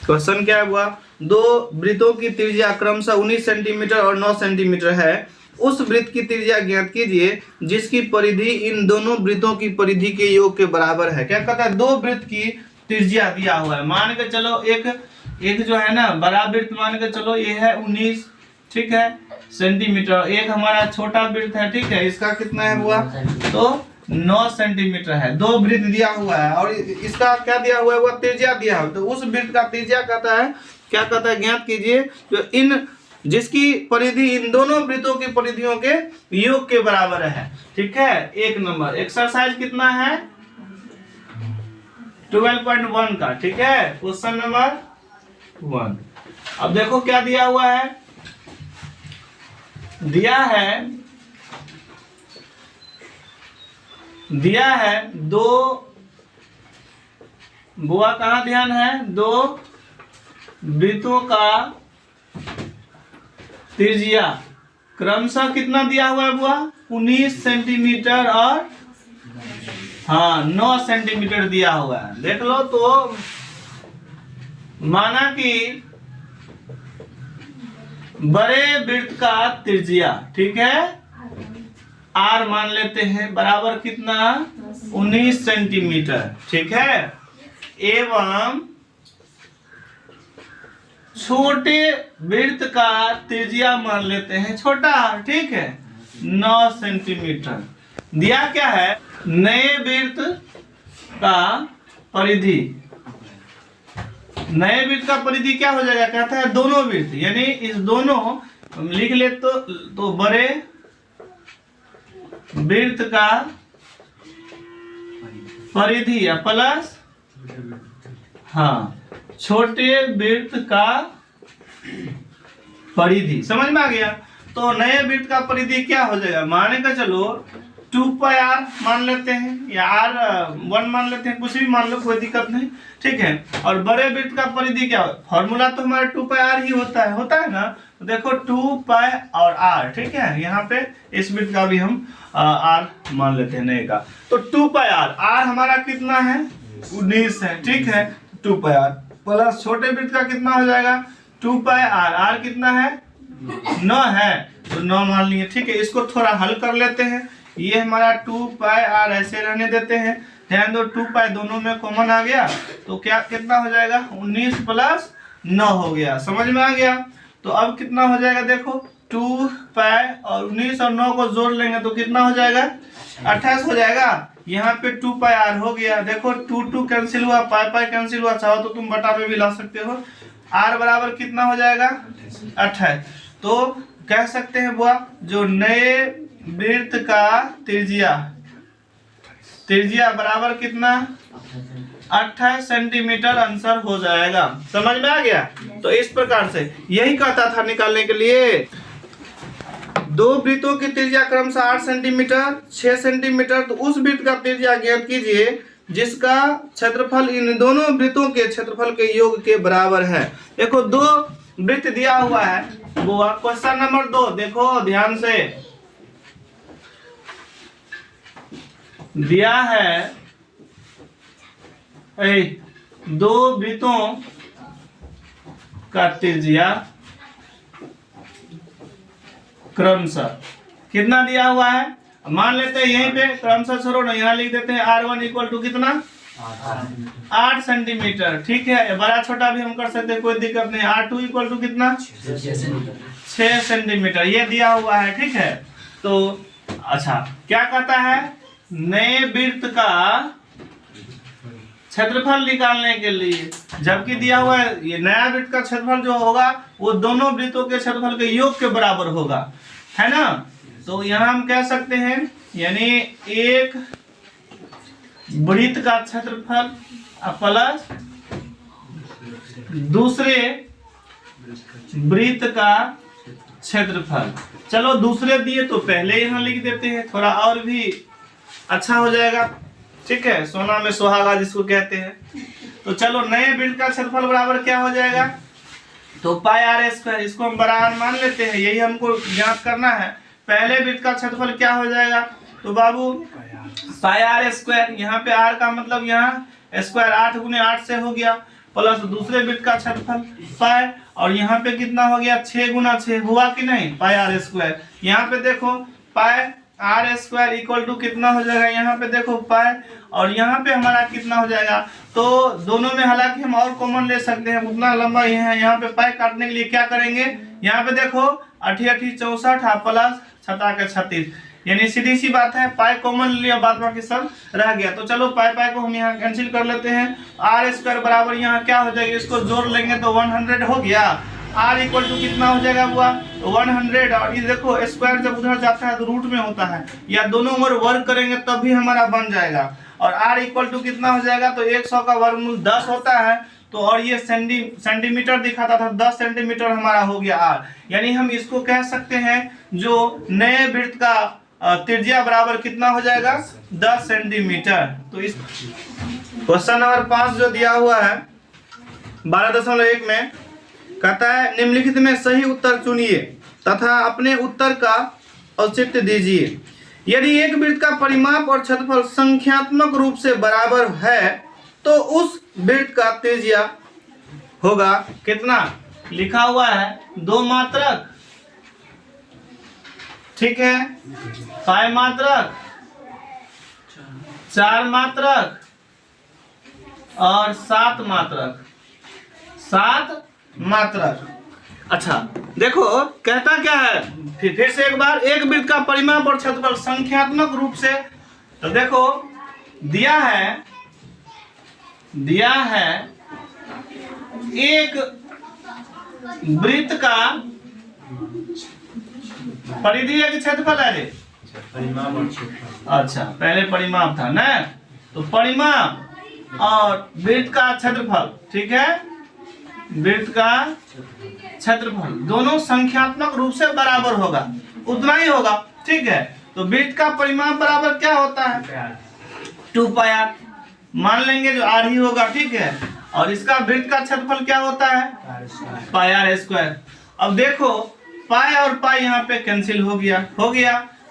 Question क्या हुआ, दो वृत्तों की त्रिज्या क्रमशः 19 सेंटीमीटर और 9 सेंटीमीटर है, उस वृत्त की त्रिज्या ज्ञात कीजिए जिसकी परिधि इन दोनों वृत्तों की परिधि के योग के बराबर है। क्या कहता है, दो वृत्त की त्रिज्या दिया हुआ है, मान के चलो एक जो है ना बड़ा वृत्त मान के चलो ये है 19, ठीक है, सेंटीमीटर, एक हमारा छोटा वृत्त है, ठीक है, इसका कितना है हुआ, तो 9 सेंटीमीटर है। दो वृत्त दिया हुआ है और इसका क्या दिया हुआ है, वो त्रिज्या दिया हुआ है। तो उस वृत्त का त्रिज्या कहता है, क्या कहता है, ज्ञात कीजिए जो इन जिसकी परिधि इन दोनों वृत्तों की परिधियों के योग के बराबर है। ठीक है, एक नंबर एक्सरसाइज कितना है 12.1 का। ठीक है, क्वेश्चन नंबर 1। अब देखो क्या दिया हुआ है, दिया है दो, बुआ कहाँ ध्यान है, दो वृत्तों का त्रिज्या क्रमशः कितना दिया हुआ है बुआ, 19 सेंटीमीटर और 9 सेंटीमीटर दिया हुआ है। देख लो, तो माना कि बड़े वृत्त का त्रिज्या, ठीक है, आर मान लेते हैं, बराबर कितना 19 सेंटीमीटर, ठीक है, एवं छोटे वृत्त का त्रिज्या मान लेते हैं छोटा, ठीक है, 9 सेंटीमीटर। दिया क्या है, नए वृत्त का परिधि, नए वृत्त का परिधि क्या हो जाएगा, कहता है दोनों वृत्त, यानी इस दोनों लिख ले तो बड़े वृत्त का परिधि या प्लस छोटे वृत्त का परिधि, समझ में आ गया। तो नए वृत्त का परिधि क्या हो जाएगा, माने का चलो 2πr मान लेते हैं या r1 मान लेते हैं, कुछ भी मान लो, कोई दिक्कत नहीं, ठीक है। और बड़े वृत्त का परिधि क्या, फॉर्मूला तो हमारा 2πr ही होता है ना। तो देखो 2π और r, ठीक है, यहाँ पे इस वृत्त का भी हम r मान लेते हैं नए का। तो 2πr, r हमारा कितना है 19 है, ठीक है, 2πr प्लस छोटे वृत्त का कितना हो जाएगा 2πr, r कितना है 9 है, तो 9 मान लिए, ठीक है। इसको थोड़ा हल कर लेते हैं, ये हमारा 2πr ऐसे रहने देते हैं, ध्यान दो 2π दोनों में कॉमन आ गया, तो क्या कितना हो जाएगा 19 प्लस 9 हो गया, समझ में आ गया। तो अब कितना हो जाएगा, देखो 2π और 19 और 9 को जोड़ लेंगे तो कितना हो जाएगा 28 हो जाएगा। यहाँ पे 2πr हो गया, देखो 2 कैंसिल हुआ, पाई कैंसिल हुआ, चाहो तो तुम बटा में भी ला सकते हो। r बराबर कितना हो जाएगा 28। तो कह सकते हैं बुआ जो नए वृत्त का त्रिज्या बराबर कितना 28 सेंटीमीटर आंसर हो जाएगा, समझ में आ गया। तो इस प्रकार से यही कहता था निकालने के लिए, दो वृत्तों की त्रिज्या क्रमशः 8 सेंटीमीटर 6 सेंटीमीटर, तो उस वृत्त का त्रिज्या ज्ञात कीजिए जिसका क्षेत्रफल इन दोनों वृत्तों के क्षेत्रफल के योग के बराबर है। देखो दो वृत्त दिया हुआ है, वो क्वेश्चन नंबर 2 देखो ध्यान से, दिया है दो वृत्तों का त्रिज्या क्रमशः कितना दिया हुआ है, मान लेते हैं यहीं पे क्रमशः छोड़ो ना, यहाँ लिख देते हैं r1 इक्वल टू कितना 8 सेंटीमीटर, ठीक है, बड़ा छोटा भी हम कर सकते हैं, कोई दिक्कत नहीं। r2 इक्वल टू कितना 6 सेंटीमीटर, ये दिया हुआ है, ठीक है। तो अच्छा क्या कहता है, नए वृत्त का क्षेत्रफल निकालने के लिए, जबकि दिया हुआ है ये नया वृत्त का क्षेत्रफल जो होगा वो दोनों वृत्तों के क्षेत्रफल के योग के बराबर होगा, है ना। तो यहाँ हम कह सकते हैं, यानी एक वृत्त का क्षेत्रफल प्लस दूसरे वृत्त का क्षेत्रफल। चलो दूसरे दिए तो पहले यहाँ लिख देते हैं, थोड़ा और भी अच्छा हो जाएगा, ठीक है, सोना में सुहागा जिसको कहते हैं। तो चलो नए वृत्त का क्षेत्रफल बराबर क्या हो जाएगा, तो πr², इसको हम बराबर मान लेते हैं, यही हमको ज्ञात करना है। पहले वृत्त का क्षेत्रफल क्या हो जाएगा, तो बाबू πr², यहाँ पे r का मतलब यहाँ स्क्वायर 8 गुने 8 से हो गया, प्लस दूसरे वृत्त का क्षेत्रफल पाई, और यहाँ पे कितना हो गया 6 गुना 6 हुआ कि नहीं, पाई आर स्क्वायर। यहाँ पे देखो पाई आर स्क्वायर इक्वल टू कितना हो जाएगा, यहाँ पे देखो पाई, और यहाँ पे हमारा कितना हो जाएगा। तो दोनों में हालांकि हम और कॉमन ले सकते हैं, उतना लंबा ये है। यहाँ पे पाई काटने के लिए क्या करेंगे, यहाँ पे देखो 8 8 64 प्लस 7 36, यानी सीधी सी बात है पाई कॉमन लिया, बाद बाकी सब रह गया। तो चलो पाई पाई को हम यहाँ कैंसिल कर लेते हैं। आर स्क्वायर बराबर यहाँ क्या हो जाएगा, इसको जोड़ लेंगे तो 100 हो गया। आर इक्वल टू कितना हो जाएगा हुआ 100, और ये देखो स्क्वायर जब उधर जाता है तो रूट में होता है, या दोनों ओर वर्ग करेंगे तब भी हमारा बन जाएगा। और आर इक्वल टू कितना हो जाएगा, तो 100 का वर्गमूल 10 होता है, तो और ये सेंटीमीटर दिखाता था, 10 सेंटीमीटर हमारा हो गया आर। यानी हम इसको कह सकते हैं जो नए वृत्त का त्रिज्या बराबर कितना हो जाएगा 10 सेंटीमीटर। तो इस क्वेश्चन नंबर 5 जो दिया हुआ है 12.1 में कहता है निम्नलिखित में सही उत्तर चुनिए तथा अपने उत्तर का औचित्य दीजिए। यदि एक वृत्त का परिमाप और क्षेत्रफल संख्यात्मक रूप से बराबर है तो उस वृत्त का त्रिज्या होगा कितना, लिखा हुआ है 2 मात्रक, ठीक है, 5 मात्रक, 4 मात्रक और 7 मात्रक, 7 मात्रक। अच्छा देखो कहता क्या है, फिर से एक बार, एक वृत्त का परिमाप और क्षेत्रफल संख्यात्मक रूप से, तो देखो दिया है एक वृत्त का परिधि है कि क्षेत्रफल है रे, परिमाप और क्षेत्रफल। अच्छा पहले परिमाप था ना, तो परिमाप और वृत्त का क्षेत्रफल, ठीक है, वृत्त का क्षेत्रफल दोनों संख्यात्मक रूप से बराबर होगा, उतना ही होगा, ठीक है। तो वृत्त का परिमाप बराबर क्या होता है 2 पाई आर, मान लेंगे जो आर ही होगा, ठीक है, और इसका वृत्त का क्षेत्रफल क्या होता है पाई आर स्क्वायर। अब देखो पाई और पाई यहाँ पे कैंसिल हो गया,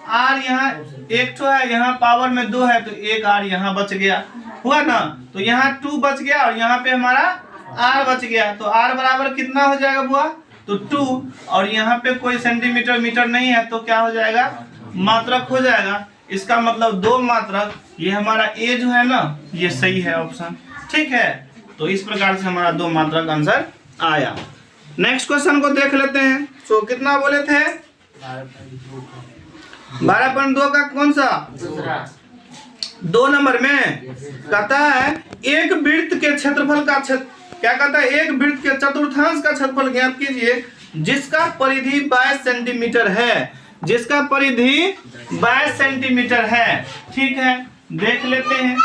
आर यहाँ एक तो है, यहाँ पावर में 2 है, तो एक आर यहाँ बच गया, हुआ ना, तो यहाँ 2 बच गया और यहाँ पे हमारा आर बच गया। तो आर बराबर कितना हो जाएगा बुआ, तो 2, और यहाँ पे कोई सेंटीमीटर मीटर नहीं है, तो क्या हो जाएगा मात्रक हो जाएगा। इसका मतलब 2 मात्रक, ये हमारा ए जो है ना ये सही है ऑप्शन, ठीक है। तो इस प्रकार से हमारा 2 मात्रक आंसर आया। नेक्स्ट क्वेश्चन को देख लेते हैं। तो कितना बोले थे 12.2 का कौन सा 2 नंबर में कहता है एक वृत्त के क्षेत्रफल का क्या कहता है, एक वृत्त के चतुर्थांश का क्षेत्रफल ज्ञात कीजिए जिसका परिधि 22 सेंटीमीटर है, जिसका परिधि 22 सेंटीमीटर है, ठीक है। देख लेते हैं,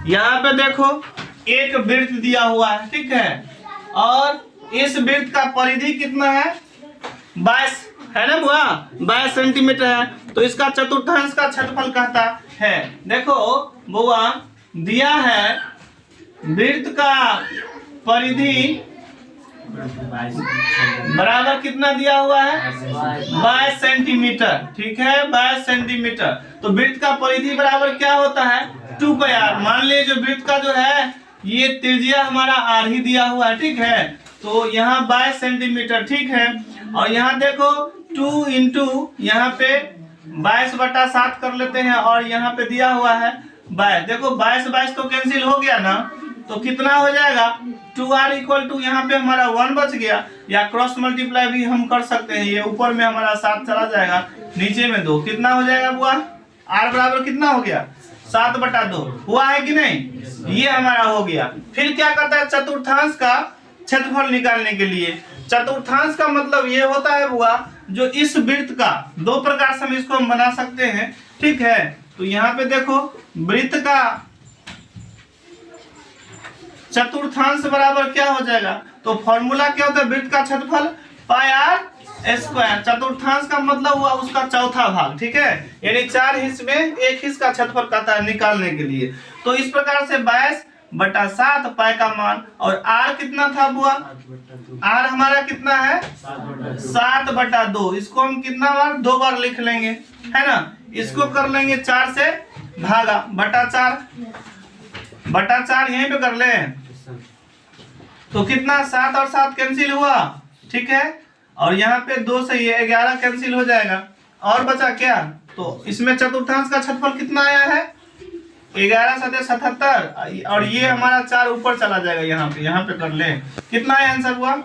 यहाँ पे देखो एक वृत्त दिया हुआ है, ठीक है, और इस वृत्त का परिधि कितना है 22 है ना बुआ, 22 सेंटीमीटर है, तो इसका चतुर्थांश का क्षेत्रफल कहता है। देखो बुआ दिया है वृत्त का परिधि बराबर कितना दिया हुआ है 22 सेंटीमीटर, ठीक है, 22 सेंटीमीटर। तो वृत्त का परिधि बराबर क्या होता है 2 पाई आर। मान लीजिए जो वृत्त का जो है ये त्रिज्या हमारा आर ही दिया हुआ है, ठीक है, तो यहाँ 22 सेंटीमीटर, ठीक है, और यहाँ देखो 2 इंटू यहाँ पे 22/7 कर लेते हैं, और यहाँ पे दिया हुआ है 22। देखो 22 तो कैंसिल हो गया ना, तो कितना हो जाएगा 2r इक्वल टू यहाँ पे हमारा 1 बच गया, या क्रॉस मल्टीप्लाई भी हम कर सकते हैं, ये ऊपर में हमारा 7 चला जाएगा, नीचे में 2, कितना हो जाएगा बुआ r बराबर कितना हो गया 7/2 हुआ है कि नहीं, ये हमारा हो गया। फिर क्या करता है चतुर्थांश का क्षेत्रफल निकालने के लिए, चतुर्थांश का मतलब ये होता है बुआ जो इस वृत्त का, 2 प्रकार से हम इसको बना सकते हैं, ठीक है। तो यहाँ पे देखो वृत्त का चतुर्थांश बराबर क्या हो जाएगा, तो फॉर्मूला क्या होता है वृत्त का क्षेत्रफल पाई आर स्क्वायर, चतुर्थांश का मतलब हुआ उसका चौथा भाग, ठीक है, यानी 4 हिस्से में 1 हिस्से का क्षेत्रफल कहता है निकालने के लिए। तो इस प्रकार से 22/7 पाई का मान, और आर कितना था बुआ, आर हमारा कितना है 7/2, इसको हम कितना बार 2 बार लिख लेंगे, है ना, इसको कर लेंगे 4 से भागा, बटा 4 यहीं पे कर ले, तो कितना 7 और 7 कैंसिल हुआ, ठीक है। और यहाँ पे 2 से ये 11 कैंसिल हो जाएगा, और बचा क्या। तो इसमें चतुर्थांश का क्षेत्रफल कितना आया है 11 7 77, और ये हमारा 4 ऊपर चला जाएगा, यहाँ पे कर ले। कितना आंसर हुआ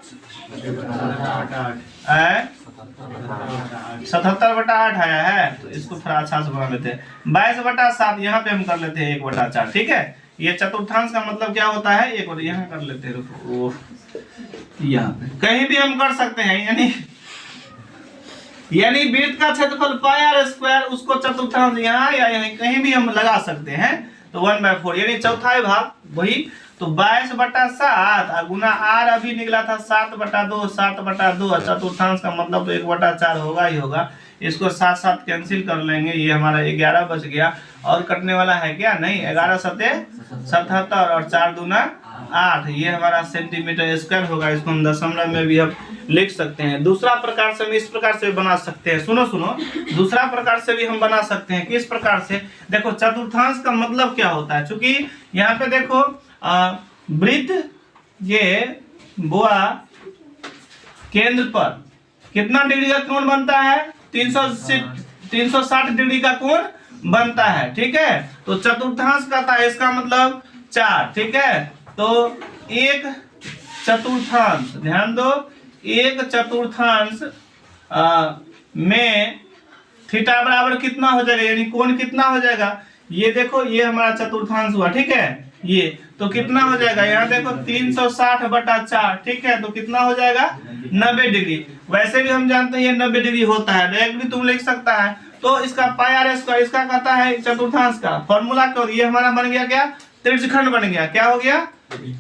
77/8 आया है। तो इसको थोड़ा अच्छा से बना लेते हैं 22/7, यहाँ पे हम कर लेते हैं 1/4, ठीक है। ये चतुर्थांश का मतलब क्या होता है 1, यहाँ कर लेते हैं, रुको यहाँ पे कहीं भी हम कर सकते हैं, यानी वृत्त का क्षेत्रफल पाई आर स्क्वायर, उसको चतुर्थांश यहाँ या यहीं कहीं भी हम लगा सकते हैं। तो 1/4 यानी चौथाई भाग वही। तो 22/7 और गुना आर अभी निकला था 7/2, 7/2, चतुर्थांश का मतलब तो 1/4 होगा ही होगा। इसको 7 7 कैंसिल कर लेंगे, ये हमारा 11 बच गया। और कटने वाला है क्या, नहीं, 11 7 77 और 4 दूना 8, ये हमारा सेंटीमीटर स्क्वायर होगा। इसको हम दशमलव में भी हम लिख सकते हैं। दूसरा प्रकार से हम इस प्रकार से बना सकते हैं, सुनो दूसरा प्रकार से भी हम बना सकते हैं। किस प्रकार से, देखो चतुर्थांश का मतलब क्या होता है, क्योंकि यहाँ पे देखो वृत्त ये बुआ केंद्र पर कितना डिग्री का कोण बनता है 360 डिग्री का कोण बनता है, ठीक है। तो चतुर्थांश कहता है इसका मतलब 4, ठीक है। तो एक चतुर्थांश, ध्यान दो, एक चतुर्थांश में थीटा बराबर कितना हो जाएगा, यानी कोण कितना हो जाएगा। ये देखो ये हमारा चतुर्थांश हुआ, ठीक है। ये तो कितना हो जाएगा, यहाँ देखो 360/4, ठीक है। तो कितना हो जाएगा 90 डिग्री। वैसे भी हम जानते हैं ये 90 डिग्री होता है, डायरेक्ट भी तुम लिख सकता है। तो इसका पाई आर स्क्वायर, इसका कहता है चतुर्थांश का फॉर्मूला को, ये हमारा बन गया क्या, त्रिज्यखंड बन गया। क्या हो गया,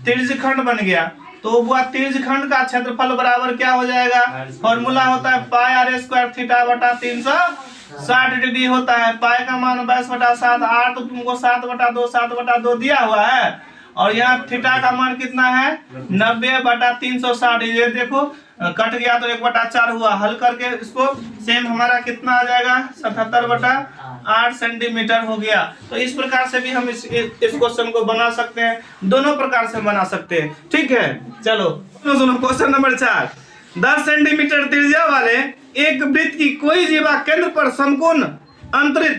त्रिज्यखंड बन गया। तो वह त्रिज्यखंड का क्षेत्रफल बराबर क्या हो जाएगा, फॉर्मूला होता है पाई आर स्क्वायर थीटा/360 डिग्री होता है। पाई का मान 22/7, आर तो तुमको 7/2 दिया हुआ है, और यहाँ थीटा का मान कितना है 90/360। ये देखो कट गया तो 1/4 हुआ। हल करके इसको सेम हमारा कितना आ जाएगा 77/8 सेंटीमीटर हो गया। तो इस प्रकार से भी हम इस क्वेश्चन को बना सकते हैं, दोनों प्रकार से बना सकते हैं, ठीक है। चलो सुनो क्वेश्चन नंबर 4। 10 सेंटीमीटर त्रिज्या वाले एक वृत्त की कोई जीवा केंद्र पर समकोण अंतरित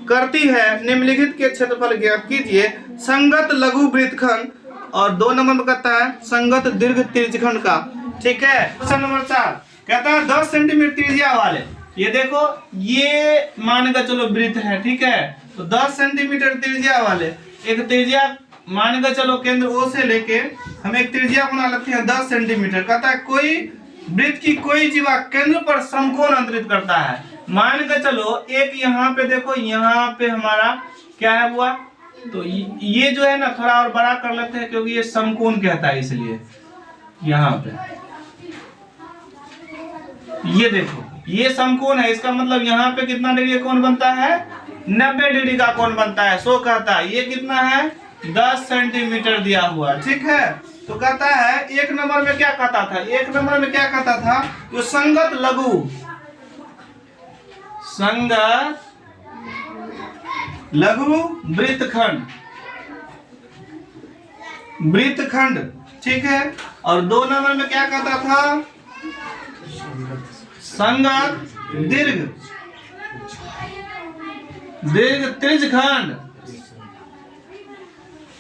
करती है, निम्नलिखित के क्षेत्रफल ज्ञात कीजिए। संगत लघु वृत्तखंड, और 2 नंबर में कहता है संगत दीर्घ त्रिज्यखंड का, ठीक है। क्वेश्चन नंबर 4 कहता है 10 सेंटीमीटर त्रिज्या वाले, ये देखो ये मान का चलो वृत्त है, ठीक है। तो 10 सेंटीमीटर त्रिज्या वाले एक त्रिज्या मान का चलो केंद्र ओ से लेके हम एक त्रिज्या बना लेते हैं 10 सेंटीमीटर। कहता है कोई वृत्त की कोई जीवा केंद्र पर समकोण अंतरित करता है। मान के चलो एक यहाँ पे देखो, यहाँ पे हमारा क्या है हुआ, तो ये जो है ना थोड़ा और बड़ा कर लेते हैं, क्योंकि ये समकोण कहता है, इसलिए यहाँ पे ये देखो ये समकोण है। इसका मतलब यहाँ पे कितना डिग्री कोण बनता है 90 डिग्री का कोण बनता है। सो कहता है ये कितना है 10 सेंटीमीटर दिया हुआ, ठीक है। तो कहता है 1 नंबर में क्या कहता था, 1 नंबर में क्या कहता था, जो संगत लघु वृत्तखंड, ठीक है। और 2 नंबर में क्या कहता था, संगत दीर्घ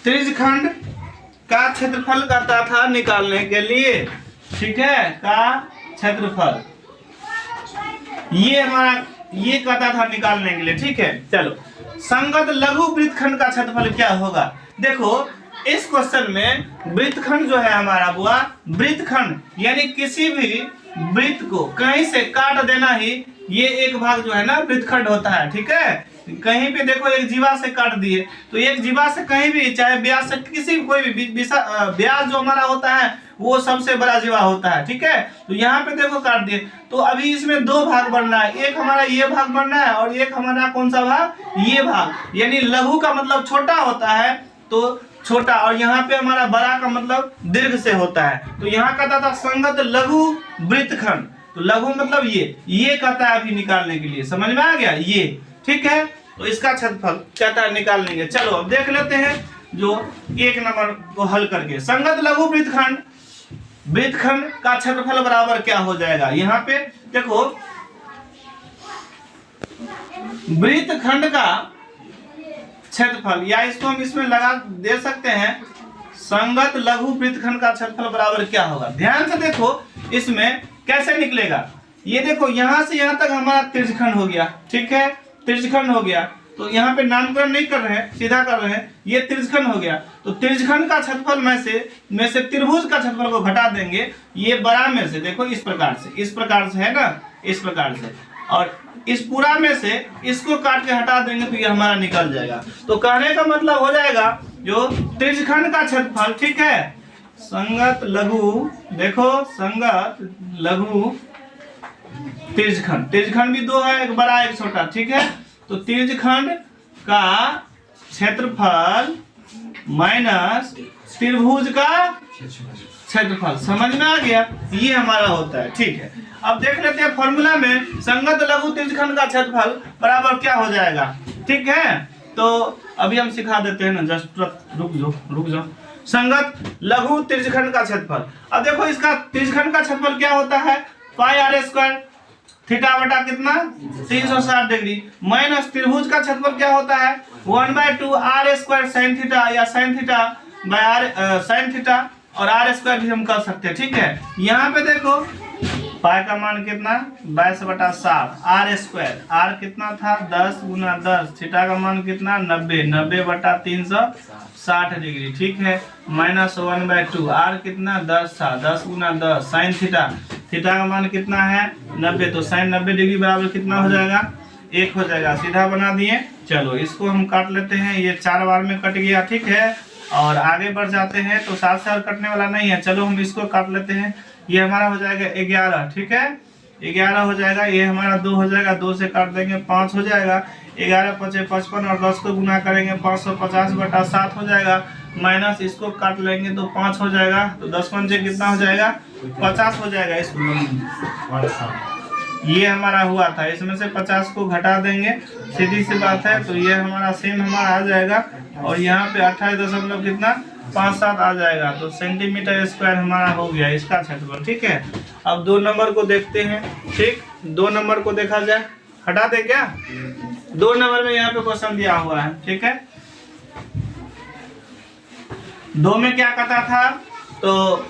त्रिज्यखंड का क्षेत्रफल कहता था निकालने के लिए, ठीक है, का क्षेत्रफल ये हमारा ये कहता था निकालने के लिए, ठीक है। चलो संगत लघु वृत्तखंड का क्षेत्रफल क्या होगा। देखो इस क्वेश्चन में वृत्तखंड जो है हमारा बुआ, वृत्तखंड यानी किसी भी वृत्त को कहीं से काट देना ही ये एक भाग जो है ना वृत्तखंड होता है, ठीक है। कहीं पे देखो एक जीवा से काट दिए, तो एक जीवा से कहीं भी चाहे व्यास से किसी कोई भी व्यास जो हमारा होता है वो सबसे बड़ा जीवा होता है, ठीक है। तो यहाँ पे देखो काट दिए, तो अभी इसमें 2 भाग बनना है, एक हमारा ये भाग बनना है और एक हमारा कौन सा भाग, ये भाग। यानी लघु का मतलब छोटा होता है, तो छोटा, और यहाँ पे हमारा बड़ा का मतलब दीर्घ से होता है। तो यहाँ कहता था संगत लघु वृत्तखंड, तो लघु मतलब ये कहता है अभी निकालने के लिए, समझ में आ गया ये, ठीक है। तो इसका क्षेत्रफल कहता है निकालने के। चलो अब देख लेते हैं जो 1 नंबर को हल करके संगत लघु वृत्तखंड, वृत्तखंड का क्षेत्रफल बराबर क्या हो जाएगा। यहाँ पे देखो वृत्तखंड का क्षेत्रफल, या इसको हम इसमें लगा दे सकते हैं संगत लघु वृत्तखंड का क्षेत्रफल बराबर क्या होगा। ध्यान से देखो इसमें कैसे निकलेगा। ये देखो यहाँ से यहाँ तक हमारा त्रिज्यखंड हो गया, ठीक है, त्रिज्यखंड हो गया। तो यहाँ पे नामकरण नहीं कर रहे हैं, सीधा कर रहे हैं, ये त्रिज्यखंड हो गया। तो त्रिज्यखंड का क्षेत्रफल में से त्रिभुज का क्षेत्रफल को घटा देंगे, ये बड़ा में से देखो इस प्रकार से है ना, इस प्रकार से, और इस पूरा में से इसको काट के हटा देंगे तो ये हमारा निकल जाएगा। तो कहने का मतलब हो जाएगा जो त्रिज्यखंड का क्षेत्रफल, ठीक है, संगत लघु, देखो संगत लघु त्रिज्यखंड, त्रिज्यखंड भी दो है, एक बड़ा एक छोटा, ठीक है। तो त्रिज्यखंड का क्षेत्रफल माइनस त्रिभुज का क्षेत्रफल, समझ में आ गया, ये हमारा होता है, ठीक है। अब देख लेते हैं फॉर्मूला में संगत लघु त्रिज्यखंड का क्षेत्रफल बराबर क्या हो जाएगा, ठीक है। तो अभी हम सिखा देते हैं ना, जस्ट रुक जाओ। संगत लघु त्रिज्यखंड का क्षेत्रफल, अब देखो इसका त्रिज्यखंड का क्षेत्रफल क्या होता है, पाई आर स्क्वायर थीटा बटा कितना 360 डिग्री, माइनस त्रिभुज का क्षेत्रफल क्या होता है 1/2 आर स्क्वायर साइन थीटा, या sine theta by R, sine theta और आर स्क्वायर भी हम कर सकते हैं, ठीक है। यहाँ पे देखो पाई का मान कितना 22/7, आर स्क्वायर, आर कितना था 10 × 10, थीटा का मान कितना 90/360 डिग्री, ठीक है, माइनस 1/2, आर कितना 10 था, 10 × 10, साइन थीटा, थीटा का मान कितना है 90, तो साइन 90 डिग्री बराबर कितना हो जाएगा 1 हो जाएगा, सीधा बना दिए। चलो इसको हम काट लेते हैं, ये 4 बार में कट गया, ठीक है। और आगे बढ़ जाते हैं तो 7 से कटने वाला नहीं है, चलो हम इसको काट लेते हैं। ये हमारा हो जाएगा 11, ठीक है, 11 हो जाएगा, ये हमारा 2 हो जाएगा, 2 से काट देंगे 5 हो जाएगा, 11 × 5 = 55 और 10 को गुना करेंगे 550/7 हो जाएगा, माइनस इसको काट लेंगे तो 5 हो जाएगा, तो 10 पंचे कितना हो जाएगा 50 हो जाएगा। इसको ये हमारा हुआ था, इसमें से 50 को घटा देंगे, सीधी सी बात है, तो ये हमारा सेम हमारा आ जाएगा, और यहाँ पे 28 कितना 57 आ जाएगा, तो सेंटीमीटर स्क्वायर हमारा हो गया इसका क्षेत्रफल, ठीक है। अब 2 नंबर को देखते हैं, ठीक, 2 नंबर को देखा जाए, हटा दे क्या, 2 नंबर में यहाँ पे क्वेश्चन दिया हुआ है, ठीक है। 2 में क्या कहता था, तो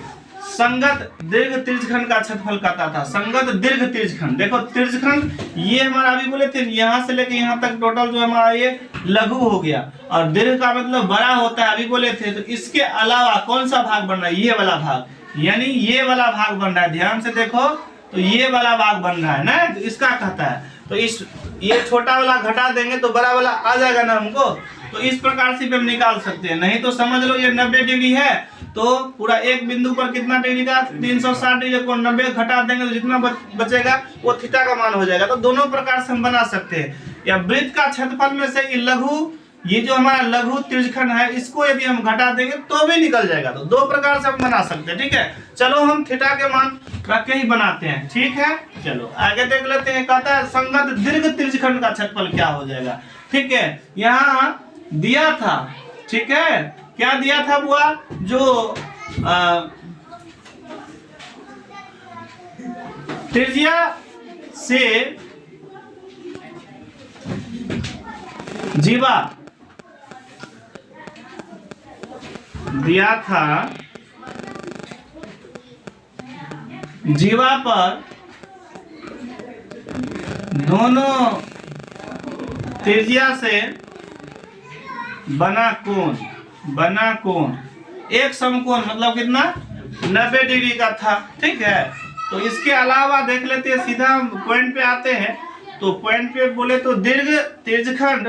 संगत दीर्घ त्रिज्यखंड का क्षेत्रफल कहता था, संगत दीर्घ त्रिज्यखंड, देखो त्रिज्यखंड ये हमारा अभी बोले थे यहाँ से लेके यहाँ तक टोटल जो हमारा ये लघु हो गया, और दीर्घ का मतलब बड़ा होता है, अभी बोले थे। तो इसके अलावा कौन सा भाग बन रहा है, ये वाला भाग, यानी ये वाला भाग बन रहा है, ध्यान से देखो, तो ये वाला भाग बन रहा है ना, तो इसका कहता है, तो इस ये छोटा वाला घटा देंगे तो बड़ा वाला आ जाएगा ना हमको, तो इस प्रकार से भी हम निकाल सकते हैं। नहीं तो समझ लो ये 90 डिग्री है, तो पूरा एक बिंदु पर कितना डिग्री का 360 डिग्री को 90 घटा देंगे तो जितना बचेगा वो थीटा का मान हो जाएगा। तो दोनों प्रकार से हम बना सकते हैं। या वृत्त का क्षेत्रफल में से लघु, ये जो हमारा लघु त्रिज्यखंड है, इसको यदि हम घटा देंगे तो भी निकल जाएगा। तो 2 प्रकार से हम बना सकते हैं, ठीक है। चलो हम थीटा के मान रख के ही बनाते हैं, ठीक है। चलो आगे देख लेते हैं, कहता है संगत दीर्घ त्रिज्यखंड का क्षेत्रफल क्या हो जाएगा, ठीक है। यहाँ दिया था, ठीक है, क्या दिया था बुआ, जो त्रिज्या से जीवा दिया था, जीवा पर दोनों त्रिज्या से बना कोण एक समकोण, मतलब कितना 90 डिग्री का था, ठीक है। तो इसके अलावा देख लेते हैं, सीधा हम पॉइंट पे आते हैं। तो पॉइंट पे बोले तो दीर्घ त्रिज्यखंड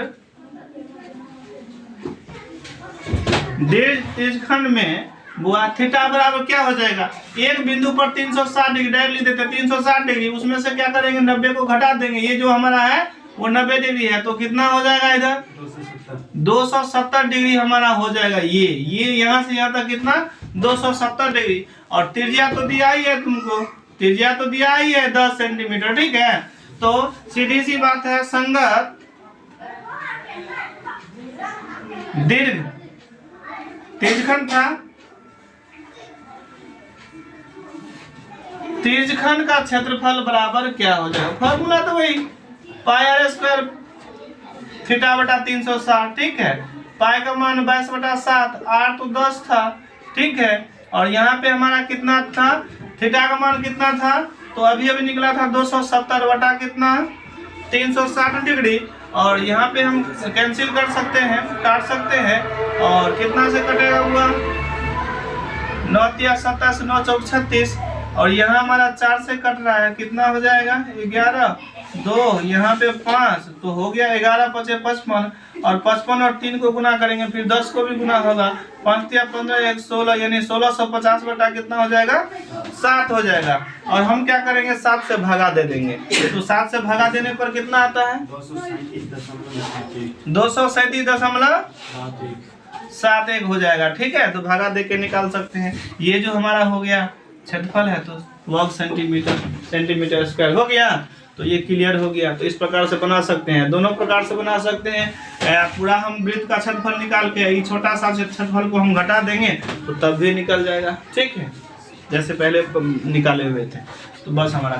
में बुआ थीटा बराबर क्या हो जाएगा, एक बिंदु पर 360 डिग्री डायरेक्ट लिख देते हैं, 360 डिग्री, उसमें से क्या करेंगे 90 को घटा देंगे, ये जो हमारा है वो 90 डिग्री है, तो कितना हो जाएगा इधर 270 डिग्री हमारा हो जाएगा। ये यहाँ से यहाँ तक कितना 270 डिग्री, और त्रिज्या तो दिया ही है तुमको, त्रिज्या तो दिया ही है 10 सेंटीमीटर, ठीक है। तो सीधी सी बात है, संगत दीर्घ त्रिज्यखंड था, त्रिज्यखंड का क्षेत्रफल बराबर क्या हो जाएगा? फॉर्मूला तो वही पाई आर स्क्वायर थीटा बटा 360, ठीक है। पाई का मान 22/7, आर तो 10 था, ठीक है। और यहाँ पे हमारा कितना था, थीटा का मान कितना था, तो अभी अभी निकला था 270 बटा कितना 360 डिग्री। और यहाँ पे हम कैंसिल कर सकते हैं, काट सकते हैं, और कितना से कटेगा हुआ 9 × 27 9 × 36, और यहाँ हमारा 4 से कट रहा है, कितना हो जाएगा 11 2 यहाँ पे 5, तो हो गया 11 × 5 = 55, और 55 और 3 को गुना करेंगे, फिर 10 को भी गुना होगा, 5 × 15 = 16, यानी 1650 बटा कितना हो जाएगा 7 हो जाएगा। और हम क्या करेंगे 7 से भागा दे देंगे, तो 7 से भागा देने पर कितना आता है 237.71 हो जाएगा, ठीक है। तो भागा दे के निकाल सकते हैं। ये जो हमारा हो गया क्षेत्रफल है, तो वर्ग सेंटीमीटर स्क्वायर हो गया। तो ये क्लियर हो गया। तो इस प्रकार से बना सकते हैं, दोनों प्रकार से बना सकते हैं। पूरा हम वृत्त का क्षेत्रफल निकाल के ये छोटा सा क्षेत्रफल को हम घटा देंगे तो तब भी निकल जाएगा, ठीक है, जैसे पहले निकाले हुए थे। तो बस हमारा